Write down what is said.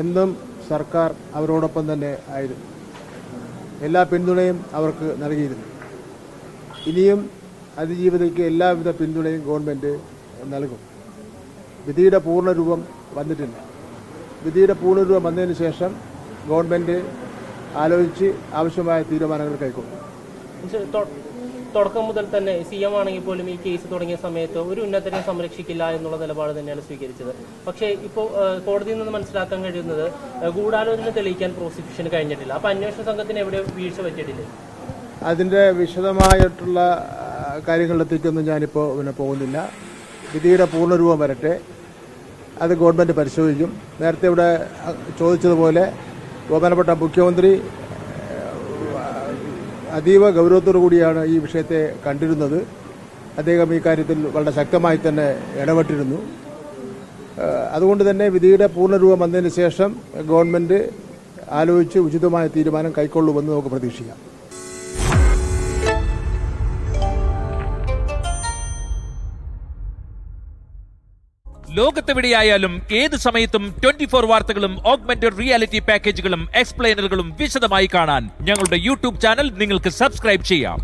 എന്നും സർക്കാർ അവരോടൊപ്പം തന്നെ ആയിരുന്നു. എല്ലാ പിന്തുണയും അവർക്ക് നൽകിയിരുന്നു. ഇനിയും അതിജീവിതയ്ക്ക് എല്ലാവിധ പിന്തുണയും ഗവൺമെൻറ് നൽകും. വിധിയുടെ പൂർണ്ണരൂപം വന്നിട്ടില്ല. വിധിയുടെ പൂർണ്ണരൂപം വന്നതിന് ശേഷം ഗവൺമെൻറ് ആലോചിച്ച് ആവശ്യമായ തീരുമാനങ്ങൾ കൈക്കൊള്ളും. തുടക്കം മുതൽ തന്നെ CM ആണെങ്കിൽ പോലും ഈ കേസ് തുടങ്ങിയ സമയത്ത് ഒരു ഉന്നതരെ സംരക്ഷിക്കില്ല എന്നുള്ള നിലപാട് തന്നെയാണ് സ്വീകരിച്ചത്. പക്ഷേ ഇപ്പോൾ കോടതിയിൽ നിന്ന് മനസ്സിലാക്കാൻ കഴിയുന്നത് ഗൂഢാലോചന തെളിയിക്കാൻ പ്രോസിക്യൂഷന് കഴിഞ്ഞിട്ടില്ല. അപ്പോൾ അന്വേഷണ സംഘത്തിന് എവിടെ വീഴ്ച പറ്റിയിട്ടില്ല? അതിൻ്റെ വിശദമായിട്ടുള്ള കാര്യങ്ങളിലെത്തിക്കൊന്നും ഞാനിപ്പോൾ പോകുന്നില്ല. വിധിയുടെ പൂർണ്ണരൂപം വരട്ടെ, അത് ഗവൺമെൻറ് പരിശോധിക്കും. നേരത്തെ ഇവിടെ ചോദിച്ചതുപോലെ ബഹുമാനപ്പെട്ട മുഖ്യമന്ത്രി അതീവ ഗൗരവത്തോടു കൂടിയാണ് ഈ വിഷയത്തെ കണ്ടിരുന്നത്. അദ്ദേഹം ഈ കാര്യത്തിൽ വളരെ ശക്തമായി തന്നെ ഇടപെട്ടിരുന്നു. അതുകൊണ്ട് തന്നെ വിധിയുടെ പൂർണ്ണരൂപം വന്നതിന് ശേഷം ഗവൺമെൻറ് ആലോചിച്ച് ഉചിതമായ തീരുമാനം കൈക്കൊള്ളുമെന്ന് നമുക്ക് പ്രതീക്ഷിക്കാം. ലോകത്തെവിടെയായാലും ഏത് സമയത്തും 24 വാർത്തകളും ഓഗ്മെന്റഡ് റിയാലിറ്റി പാക്കേജുകളും എക്സ്പ്ലെയിനറുകളും വിശദമായി കാണാൻ ഞങ്ങളുടെ യൂട്യൂബ് ചാനൽ നിങ്ങൾക്ക് സബ്സ്ക്രൈബ് ചെയ്യാം.